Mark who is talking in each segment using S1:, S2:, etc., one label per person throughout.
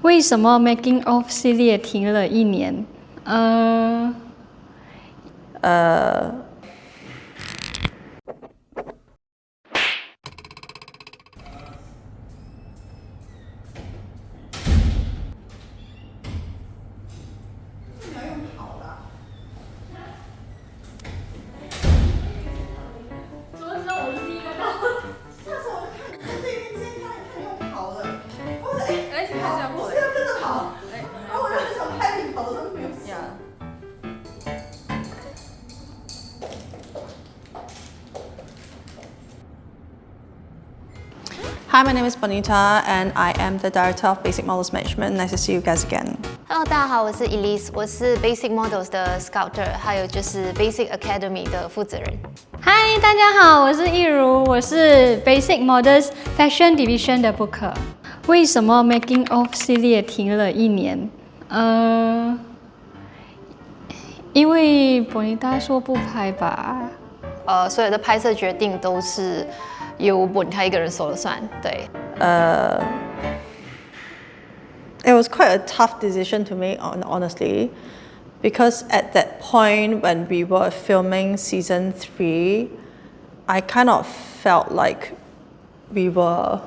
S1: 为什么 Making of 系列停了1年？Hi,
S2: my name is Bonita, and I am the Director of Basic Models Management. Nice to see you guys again.
S3: Hello， 大家好，我是 Elise， 我是 Basic Models 的 Scouter， 还有就是 Basic Academy 的负责人。
S1: 嗨，大家好，我是易如，我是 Basic Models Fashion Division 的 Booker。为什么 Making of 系列停了1年？因为 Bonita 说不拍吧。
S3: 所有的拍摄决定都是由 Bonita 一个人说了算。对。
S2: It was quite a tough decision to make, honestly, because at that point when we were filming season 3, I kind of felt like we were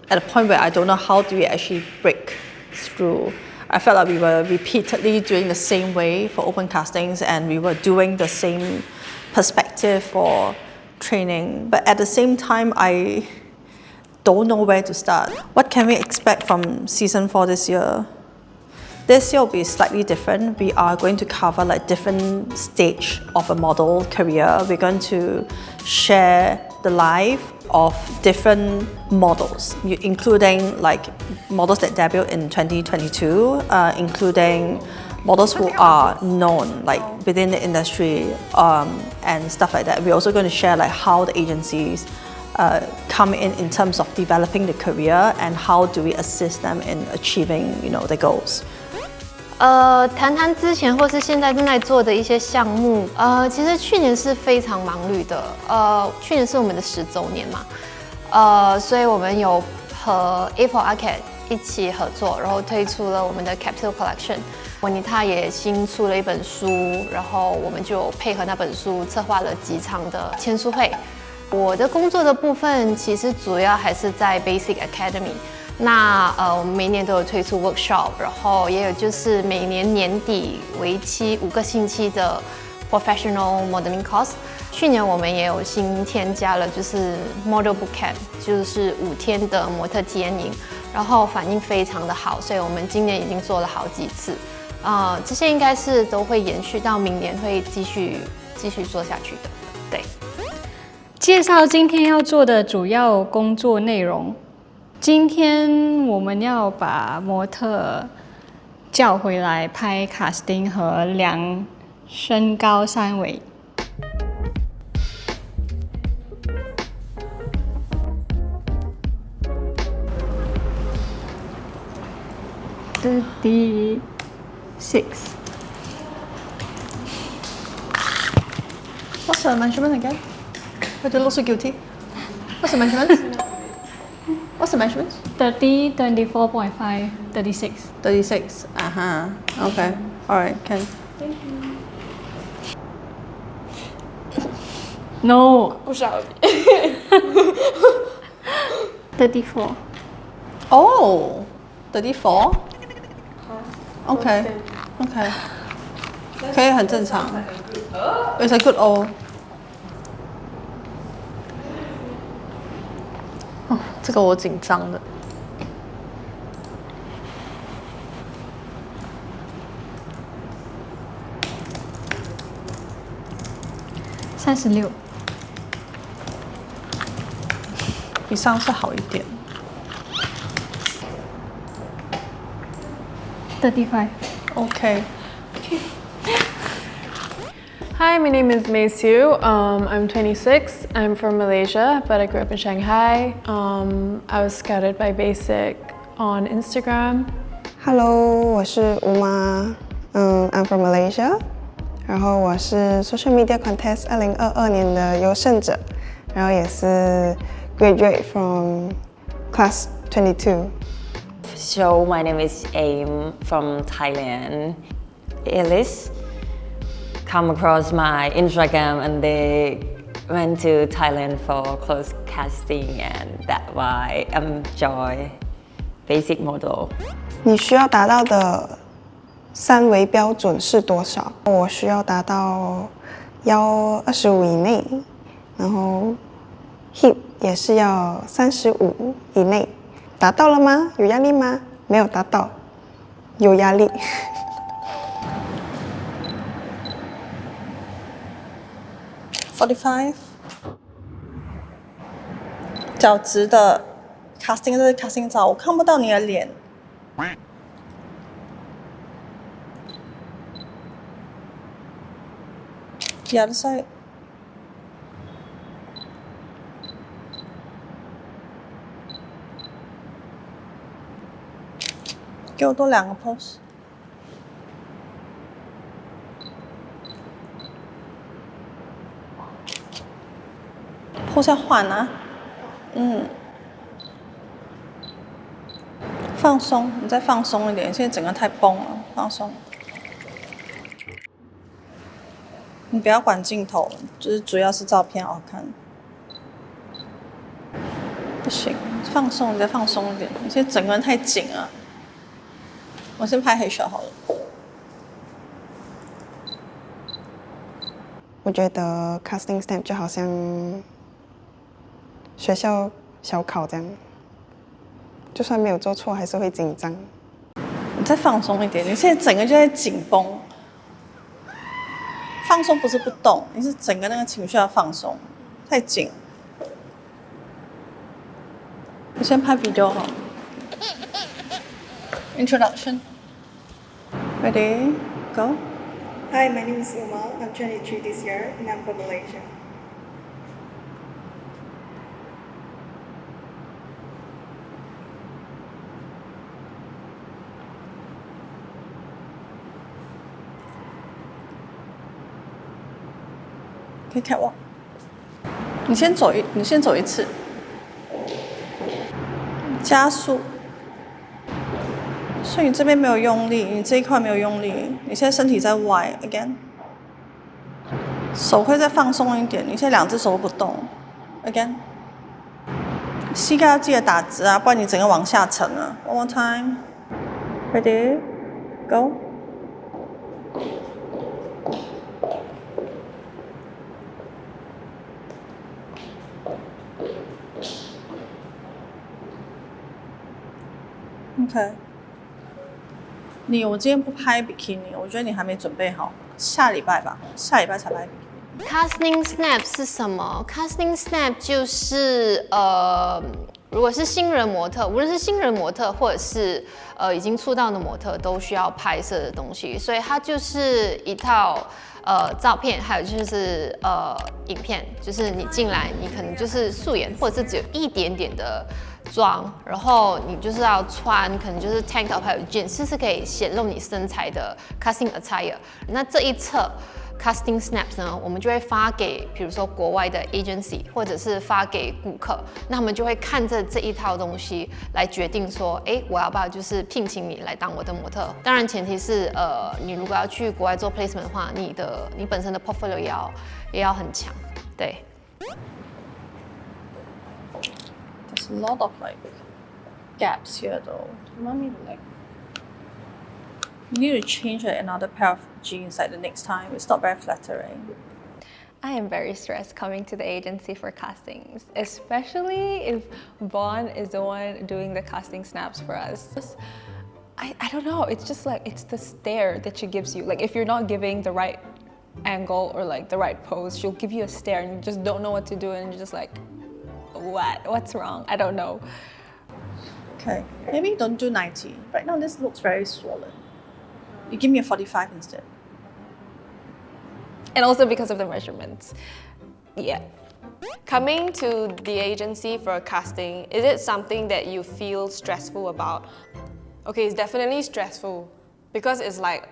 S2: at a point where I don't know how do we actually break through. I felt like we were repeatedly doing the same way for open castings, and we were doing the same perspective for training. But at the same time, I don't know where to start. What can we expect from season 4 this year? This year will be slightly different. We are going to cover like different stage of a model career. We're going to share the life of different models, including like models that debuted in 2022, including models who are known like within the industry and stuff like that. We're also going to share like how the agencies come in terms of developing the career and how do we assist them in achieving, their goals.
S3: 谈谈之前或是现在正在做的一些项目。其实去年是非常忙碌的。去年是我们的10周年嘛。所以我们有和 A4 Arcade 一起合作，然后推出了我们的 Capsule Collection。Bonita 也新出了一本书，然后我们就配合那本书策划了几场的签书会。我的工作的部分其实主要还是在 Basic Academy。那我们每年都有推出 workshop， 然后也有就是每年年底为期5个星期的 professional modeling course。去年我们也有新添加了就是 model bootcamp， 就是5天的模特体验营，然后反应非常的好，所以我们今年已经做了好几次。这些应该是都会延续到明年，会继续做下去的。对。
S1: 介绍今天要做的主要工作内容。今天我们要把模特叫回来拍 casting 和量身高3围。36.
S2: What's the measurement again? Why do you look so guilty? What's the measurement? What's the measurement?
S1: 30, 24.5, 36.
S2: 36. Okay. All right. Can.
S1: Thank you. No.
S4: 不少。
S1: 34.
S2: Oh, 34. Okay. Okay. 可以很正常。It's a good O. 这个我紧张的。
S1: 36.
S2: 比上次好一点。
S1: 35.
S2: Okay.
S4: Hi, my name is Mei Siu. I'm 26. I'm from Malaysia, but I grew up in Shanghai. I was scouted by Basic on Instagram.
S5: Hello， 我是吴妈。I'm from Malaysia. 然后我是 Social Media Contest 2022年的优胜者，然后也是 graduate from class 22.
S6: So my name is Aim from Thailand. Alice come across my Instagram and they went to Thailand for clothes casting and that's why I'm joy basic model.
S5: 你需要达到的三围标准是多少？我需要达到腰25以内，然后 hip 也是要35以内。达到了吗？有压力吗？没有达到，有压力。
S2: 45，脚直的 casting 这是 casting 照，我看不到你的脸。The other side。给我多2个 pose。pose 要换啊，放松，你再放松一点，现在整个太绷了，放松。你不要管镜头，就是主要是照片好看。不行，放松，你再放松一点，你现在整个人太紧了。我先拍黑手好了。
S5: 我觉得 casting snap 就好像学校小考这样，就算没有做错，还是会紧张。
S2: 你再放松一点，你现在整个就在紧绷。放松不是不动，你是整个那个情绪要放松，太紧。你先拍 video 好。Introduction. Ready? Go.
S5: Hi, my name is Uma. I'm 23 this year, and I'm from Malaysia.
S2: 可以catwalk。你先走一次，加速。所以你这边没有用力，你这一块没有用力，你现在身体在歪 again， 手会再放松一点，你现在2只手都不动 again， 膝盖要记得打直啊，不然你整个往下沉啊。One more time, ready, go。OK。我今天不拍 bikini， 我觉得你还没准备好，下礼拜吧，下礼拜才拍 bikini。Casting
S3: snap 是什么 ？Casting snap 就是如果是新人模特，无论是新人模特或者是已经出道的模特，都需要拍摄的东西，所以它就是一套照片，还有就是影片，就是你进来，你可能就是素颜，或者是只有一点点的妆，然后你就是要穿，可能就是 tank top 还有 jeans， 是可以显露你身材的 casting attire。那这一侧 casting snaps 呢，我们就会发给比如说国外的 agency， 或者是发给顾客，那他们就会看着这一套东西来决定说，我要不要就是聘请你来当我的模特。当然前提是你如果要去国外做 placement 的话，你本身的 portfolio 也要很强，对。
S2: There's a lot of like gaps here though. You want me to like? You need to change another pair of jeans like the next time. It's not very flattering.
S7: I am very stressed coming to the agency for castings, especially if Vaughn is the one doing the casting snaps for us. I don't know, it's just like, it's the stare that she gives you. Like if you're not giving the right angle or like the right pose, she'll give you a stare and you just don't know what to do and you're just like, what's wrong? I don't know.
S2: Okay, maybe don't do 90. Right now this looks very swollen. You give me a 45 instead.
S7: And also because of the measurements. Yeah.
S8: Coming to the agency for casting, is it something that you feel stressful about? Okay, it's definitely stressful because it's like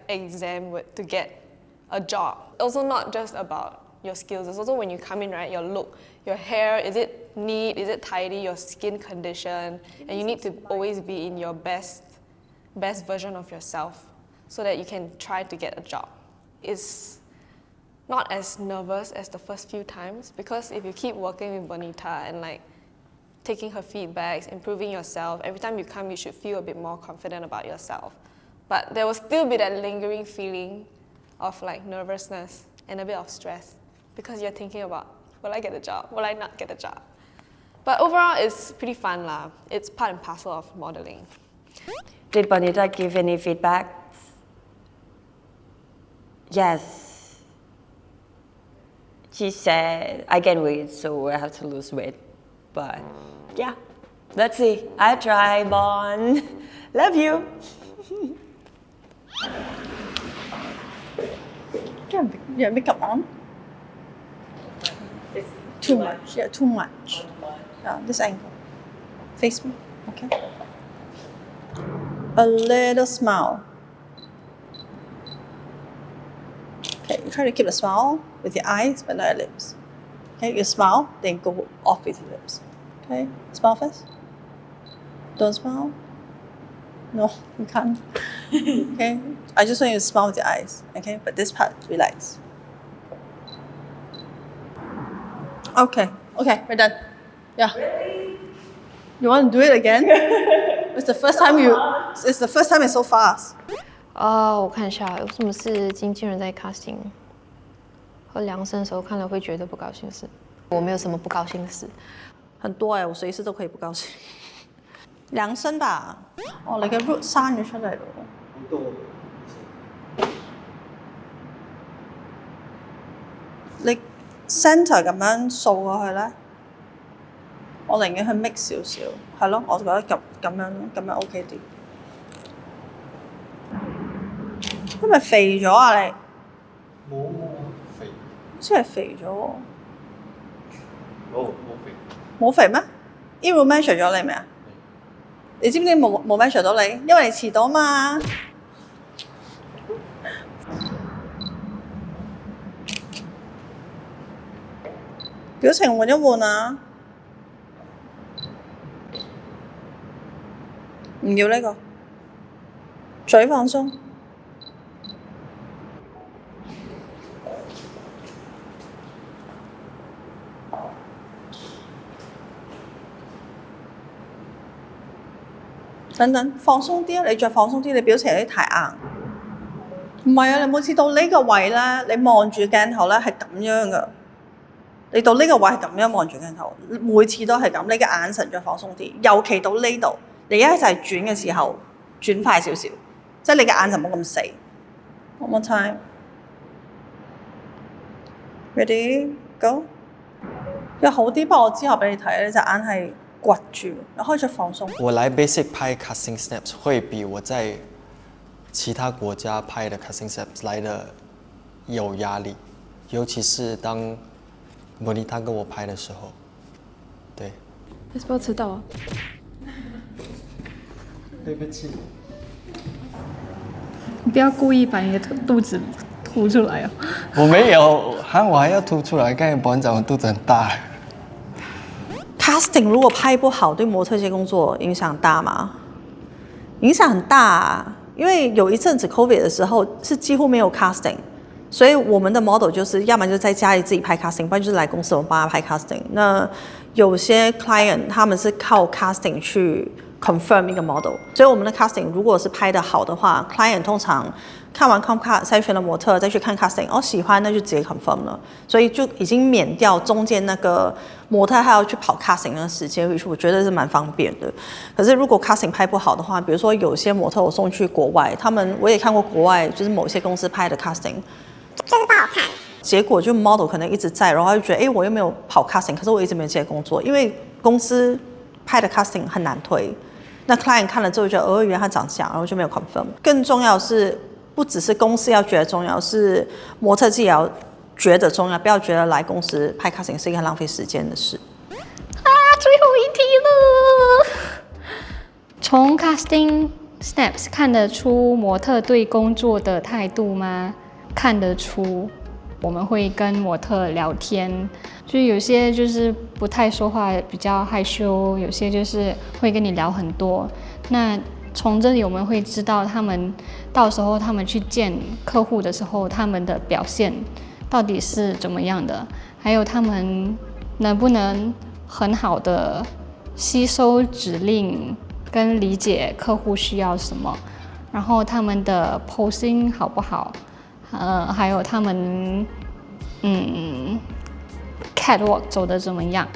S8: exam to get a job. Also not just about your skills. It's also when you come in, right? Your look, your hair, is it neat? Is it tidy? Your skin condition, and you need to always be in your best version of yourself, so that you can try to get a job. It's not as nervous as the first few times, because if you keep working with Bonita and like taking her feedbacks, improving yourself, every time you come, you should feel a bit more confident about yourself. But there will still be that lingering feeling of like nervousness and a bit of stress, because you're thinking about, will I get a job? Will I not get a job? But overall, it's pretty fun lah. It's part and parcel of modeling.
S6: Did Bonita give any feedback? Yes. She said, I gain weight, so I have to lose weight. But yeah, let's see. I try, Bon. Love you.
S2: Yeah, makeup on. It's too much. Yeah, too much. This angle. Face me. Okay. A little smile. Okay, you try to keep a smile with your eyes but not your lips. Okay, you smile, then go off with your lips. Okay, smile first. Don't smile. No, you can't. Okay, I just want you to smile with your eyes. Okay, but this part, relax. Okay, we're done. Yeah. You want to do it again? It's the first time it's so fast.
S3: 我看一下有什么是经纪人在 casting 和量身的时候看了会觉得不高兴的事。我没有什么不高興的事。
S2: 很多我隨時都可以不高興。量身吧，你嘅 root 生咗出嚟咯。好多。你 centre 咁樣掃過去咧，我寧願去 mix 少少，係咯，我覺得咁樣 OK 啲。係咪肥咗啊你？
S9: 冇肥。
S2: 好似係肥咗喎。
S9: 冇肥。
S2: 冇肥咩 ？Ero measure 咗你未啊？你知唔知冇 measure 到你？因為你遲到嘛。表情換一換啊！唔要呢個，嘴放鬆。等等，放鬆啲啊！你再放鬆啲，你表情有啲太硬。唔係啊，你每次到呢個位咧，你望住鏡頭咧係咁樣噶。你到呢個位係咁樣望住鏡頭，每次都係咁。你嘅眼神再放鬆啲，尤其到呢度，你一就係轉嘅時候轉快少少，即係你嘅眼就冇咁死。One more time. Ready? Go. 有好啲，不過我之後俾你睇，你隻眼係掘住，你開始放鬆。
S9: 我來 basic 拍 casting snaps 會比我在其他國家拍的 casting snaps 來的有壓力，尤其是當Bonita跟我拍的時候，對。
S4: 你是不是遲到啊？
S9: 對不起。
S1: 你不要故意把你的肚子凸出來哦。
S9: 我沒有，我還要凸出來。剛才保安講我肚子很大。
S2: casting 如果拍不好，對模特界工作影響大嗎？影響很大啊，因為有一陣子 COVID 的時候是幾乎沒有 casting， 所以我們的 model 就是要麼就在家裡自己拍 casting， 不然就是來公司我們幫他拍 casting。那有些 client 他們是靠 casting 去 confirm 一個 model， 所以我們的 casting 如果是拍得好的話 ，client 通常看完 comcast 篩選了模特，再去看 casting， 喜歡那就直接 confirm 了，所以就已經免掉中間那個模特還要去跑 casting 的時間，我覺得是蠻方便的。可是如果 casting 拍不好的話，比如說有些模特我送去國外，我也看過國外就是某些公司拍的 casting， 就是不好看。結果就 model 可能一直在，然後就覺得我又沒有跑 casting， 可是我一直沒接工作，因為公司拍的 casting 很難推。那 client 看了之後就覺得原來他長這樣，然後就沒有 confirm。更重要是，不只是公司要覺得重要，是模特自己也要覺得重要，不要覺得來公司拍 casting 是一個很浪費時間的事。
S1: 最後一題了。從 casting snaps 看得出模特對工作的態度嗎？看得出。我们会跟模特聊天，就是有些就是不太说话，比较害羞，有些就是会跟你聊很多。那从这里我们会知道他们到时候他们去见客户的时候，他们的表现到底是怎么样的，还有他们能不能很好的吸收指令跟理解客户需要什么，然后他们的 posing 好不好，还有他们catwalk 走得怎么样。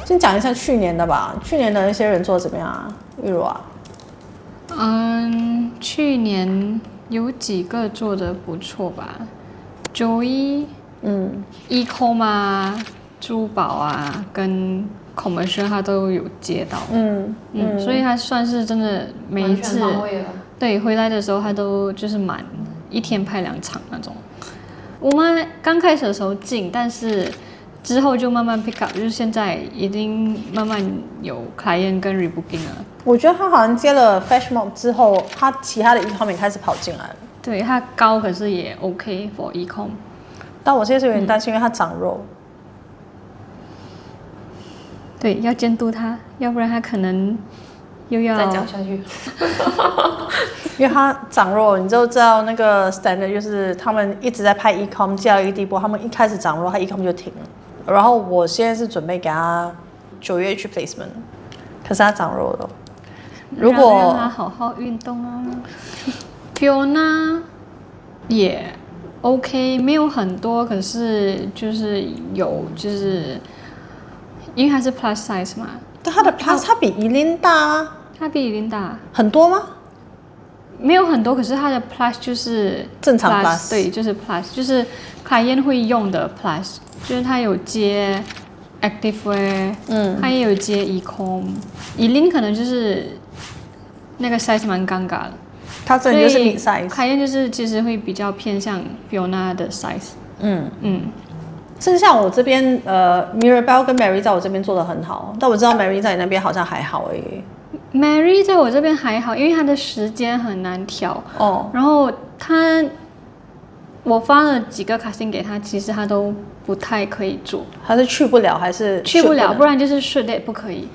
S2: 先讲一下去年的吧，去年的那些人做得怎么样啊？玉茹啊？
S1: 去年有几个做得不错吧，Joey，Ecom 啊，珠宝啊，跟 commercial 他都有接到，所以他算是真的每一次，对，回来的时候他都就是满一天拍2场那种。我们刚开始的时候进，但是之后就慢慢 pick up， 就是现在已经慢慢有 client 跟 rebooking 了。
S2: 我觉得他好像接了 Fashion Mob 之后，他其他的 ecom 也开始跑进来了。
S1: 对，他高可是也 OK for ecom。
S2: 但我现在是有点担心，因为他长肉。
S1: 对，要监督他，要不然他可能又要
S3: 再讲下去。
S2: 因为他长肉，你就知道那个 standard 就是他们一直在拍 ecom， 接到一个地步，他们一开始长肉，他 ecom 就停了。然后我现在是准备给他9月去 placement， 可是他长肉了。如果
S1: 让他好好运动啊。Fiona 也 OK， 没有很多，可是就是有，就是因为他是 plus size 嘛。
S2: 但他的 plus 他比Eileen大啊。
S1: 他比Eileen大
S2: 很多吗？
S1: 没有很多，可是他的 plus 就是
S2: 正常 plus，
S1: 对，就是 plus， 就是 client 会用的 plus， 就是他有接 activewear， 他也有接 ecom。Eileen 可能就是那个 size 蛮尴尬的，
S2: 他这里就是 mid size，
S1: client 就是其实会比较偏向 Fiona 的 size。
S2: 甚至像我这边Mirabelle 跟 Mary 在我这边做的很好，但我知道 Mary 在你那边好像还好而已。
S1: Mary 在我这边还好，因为她的时间很难调。然后我发了几个 casting 给她，其实她都不太可以做。
S2: 她是去不了还是
S1: 去不了？不然就是 shoot date 不可以。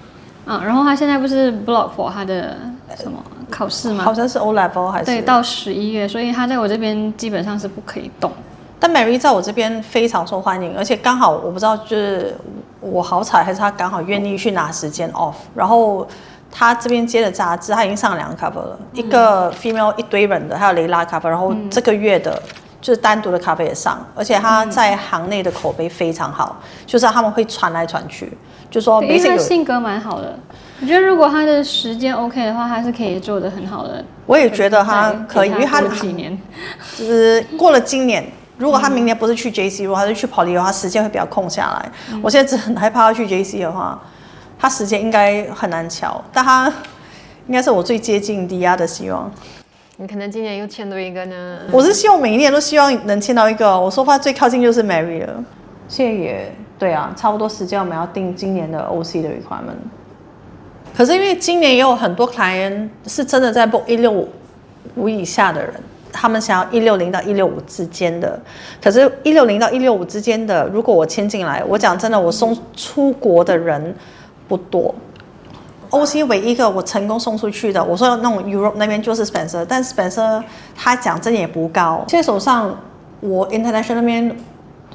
S1: 然后她现在不是 block for 她的什么考试吗？
S2: 好像是 O level 还是？
S1: 对，到11月，所以她在我这边基本上是不可以动。
S2: 但 Mary 在我这边非常受欢迎，而且刚好我不知道，就是我好彩还是她刚好愿意去拿时间 off， 然后她这边接的杂志，她已经上了2个 cover 了，一个 female 一堆人的，还有雷拉 cover， 然后这个月的就是单独的 cover 也上，而且她在行内的口碑非常好，就是他们会传来传去，就说
S1: 因为她性格蛮好的，我觉得如果她的时间 OK 的话，她是可以做得很好的。
S2: 我也觉得她可以，因为她
S1: 几年，
S2: 就是过了今年。如果他明年不是去 JC， 如果他是去跑的话，时间会比较空下来。我现在只很害怕他去 JC 的话，他时间应该很难瞧，但他应该是我最接近迪亚的希望。
S3: 你可能今年又签多一个呢？
S2: 我是希望每一年都希望能签到一个。我说话最靠近就是 Mary 了。现在也对啊，差不多时间我们要定今年的 OC 的 requirement。可是因为今年也有很多 client 是真的在 book 165以下的人。他们想要160到165之间的，可是160到165之间的，如果我签进来，我讲真的，我送出国的人不多。OC 唯一一个我成功送出去的，我说那种 Europe 那边就是 Spencer， 但 Spencer 他讲真的也不高。现在手上我 International 那边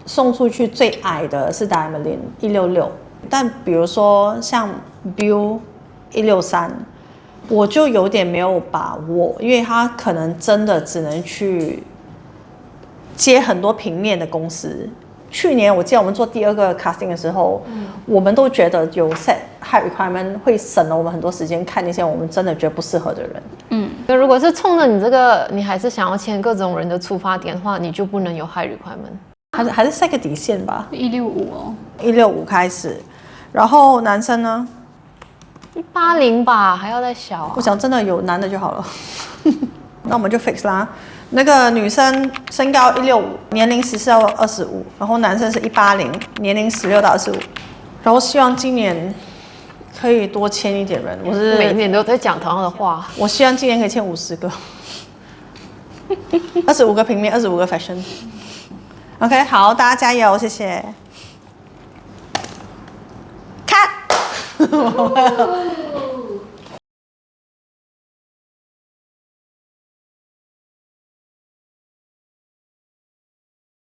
S2: 送出去最矮的是 Diamond 166，但比如说像 Bill 163。我就有点没有把握，因为他可能真的只能去接很多平面的公司。去年我记得我们做第2个 casting 的时候，我们都觉得有 set high requirement 会省了我们很多时间看那些我们真的觉得不适合的人。
S3: 如果是冲着你这个，你还是想要签各种人的出发点的话，你就不能有 high requirement，
S2: 还是 set 个底线吧。
S1: 165哦
S2: ，165开始，然后男生呢
S3: ？180吧，还要再小啊。
S2: 我想真的有男的就好了。那我们就 fix 啦。那个女生身高165，年龄14到25，然后男生是180，年龄16到25。然后希望今年可以多签一点人。我是
S3: 每年都在讲同样的话。
S2: 我希望今年可以签50个，25个平面，25个 fashion。OK， 好，大家加油，谢谢。Cut。